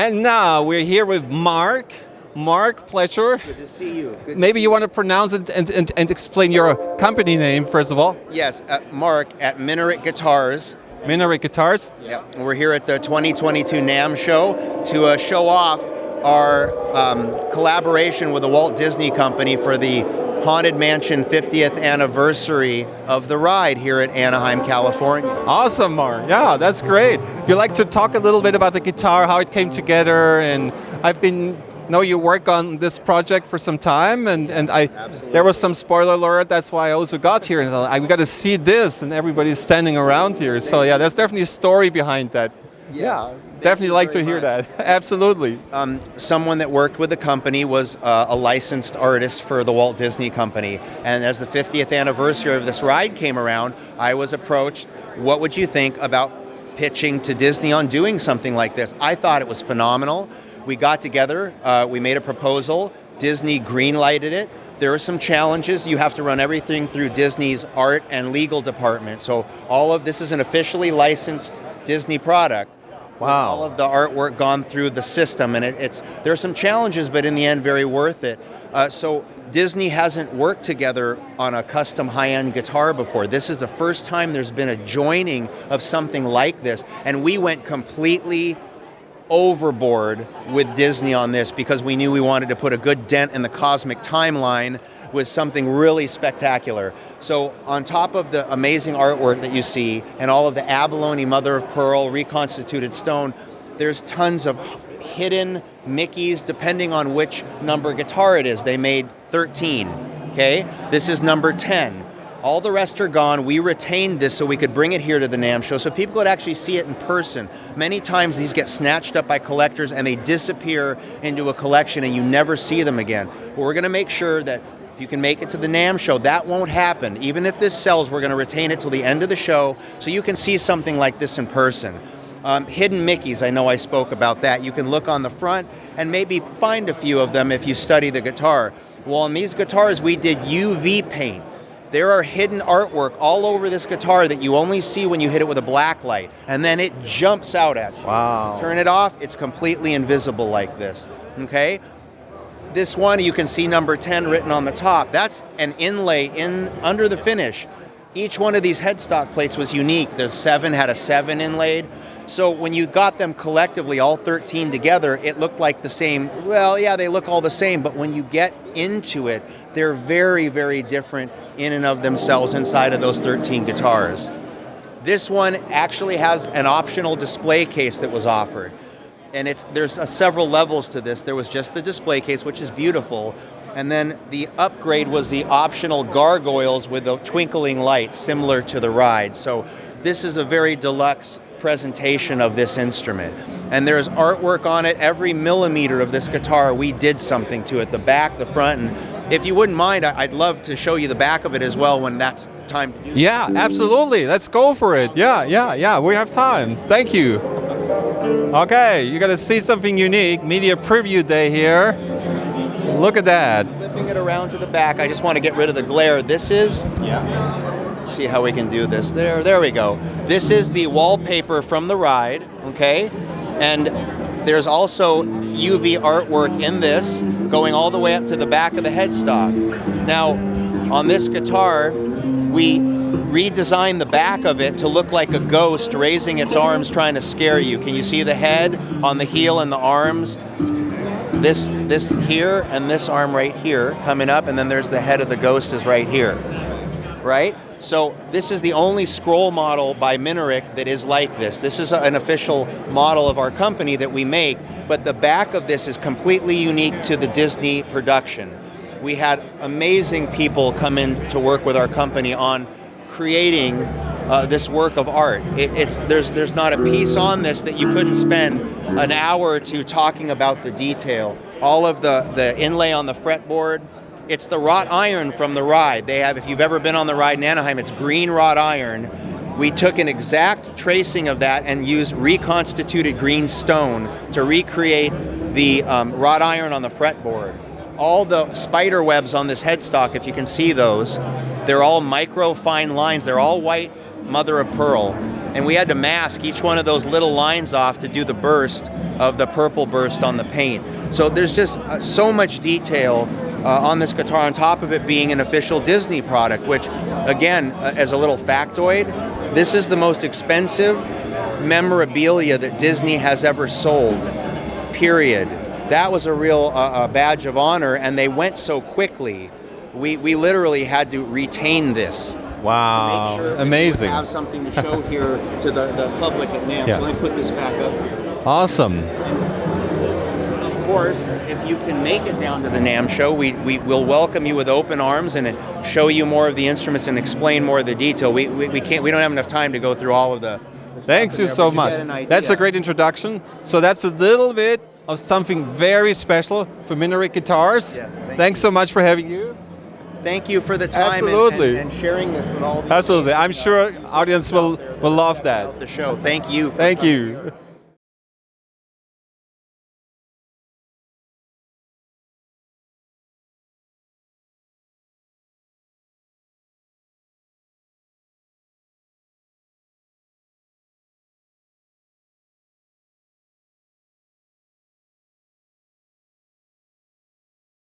And now we're here with Mark. Mark, pleasure. Good to see you. Maybe you want to pronounce it and explain your company name, first of all. Yes, Mark at Minarik Guitars. Minarik Guitars? Yeah. We're here at the 2022 NAMM show to show off our collaboration with the Walt Disney Company for the Haunted Mansion 50th anniversary of the ride here at Anaheim, California. Awesome, Mark. Yeah, that's great. You like to talk a little bit about the guitar, how it came together, and know you work on this project for some time, and there was some spoiler alert. That's why I also got here, and we got to see this, and everybody's standing around here. So yeah, there's definitely a story behind that. Yes. Yeah, definitely like to hear that. Absolutely. Someone that worked with the company was a licensed artist for the Walt Disney Company, and as the 50th anniversary of this ride came around, I was approached, what would you think about pitching to Disney on doing something like this? I thought it was phenomenal. We got together, we made a proposal, Disney green-lighted it. There are some challenges. You have to run everything through Disney's art and legal department. So all of this is an officially licensed Disney product. Wow. All of the artwork gone through the system, and there are some challenges, but in the end, very worth it. So Disney hasn't worked together on a custom high-end guitar before. This is the first time there's been a joining of something like this, and we went completely overboard with Disney on this because we knew we wanted to put a good dent in the cosmic timeline with something really spectacular. So on top of the amazing artwork that you see and all of the abalone, mother of pearl, reconstituted stone, there's tons of hidden Mickeys depending on which number guitar it is. They made 13, okay? This is number 10. All the rest are gone. We retained this so we could bring it here to the NAMM show so people could actually see it in person. Many times these get snatched up by collectors and they disappear into a collection and you never see them again. But we're going to make sure that if you can make it to the NAMM show, that won't happen. Even if this sells, we're going to retain it till the end of the show so you can see something like this in person. Hidden Mickeys, I know I spoke about that. You can look on the front and maybe find a few of them if you study the guitar. Well, on these guitars, we did UV paint. There are hidden artwork all over this guitar that you only see when you hit it with a black light, and then it jumps out at you. Wow. Turn it off, it's completely invisible like this, okay? This one, you can see number 10 written on the top. That's an inlay under the finish. Each one of these headstock plates was unique. The 7 had a 7 inlaid. So when you got them collectively, all 13 together, it looked like the same. Well, yeah, they look all the same, but when you get into it, they're very, very different in and of themselves inside of those 13 guitars. This one actually has an optional display case that was offered. And there's several levels to this. There was just the display case, which is beautiful. And then the upgrade was the optional gargoyles with the twinkling lights, similar to the ride. So this is a very deluxe presentation of this instrument. And there's artwork on it. Every millimeter of this guitar, we did something to it. The back, the front, and if you wouldn't mind, I'd love to show you the back of it as well when that's time to do. Yeah, absolutely. Let's go for it. Yeah. We have time. Thank you. Okay, you're going to see something unique. Media preview day here. Look at that. Flipping it around to the back, I just want to get rid of the glare. This is, let's see how we can do this. There we go. This is the wallpaper from the ride, okay? And there's also UV artwork in this going all the way up to the back of the headstock. Now, on this guitar, we redesigned the back of it to look like a ghost raising its arms trying to scare you. Can you see the head on the heel and the arms? This here and this arm right here coming up, and then there's the head of the ghost is right here, right? So this is the only scroll model by Minarik that is like this. This is an official model of our company that we make, but the back of this is completely unique to the Disney production. We had amazing people come in to work with our company on creating this work of art. There's not a piece on this that you couldn't spend an hour or two talking about the detail. All of the inlay on the fretboard, it's the wrought iron from the ride. They have, if you've ever been on the ride in Anaheim, it's green wrought iron. We took an exact tracing of that and used reconstituted green stone to recreate the wrought iron on the fretboard. All the spider webs on this headstock, if you can see those, they're all micro fine lines. They're all white mother of pearl. and we had to mask each one of those little lines off to do the burst of the purple burst on the paint. So there's just so much detail on this guitar, on top of it being an official Disney product, which, again, as a little factoid, this is the most expensive memorabilia that Disney has ever sold, period. That was a real badge of honor, and they went so quickly. We literally had to retain this. Wow, To make sure amazing. we have something to show here to the public at NAMM. Yeah. So let me put this back up. Awesome. Of course, if you can make it down to the NAMM show, we will welcome you with open arms and show you more of the instruments and explain more of the detail. We don't have enough time to go through all of the stuff Thanks in you there, so but much. get an idea. That's a great introduction. So that's a little bit of something very special for Minarik Guitars. Yes, Thanks so much for having you. Thank you for the time Absolutely. and sharing this with all the Absolutely. I'm sure audience will love that. about the show. Thank you. For Thank coming you. here.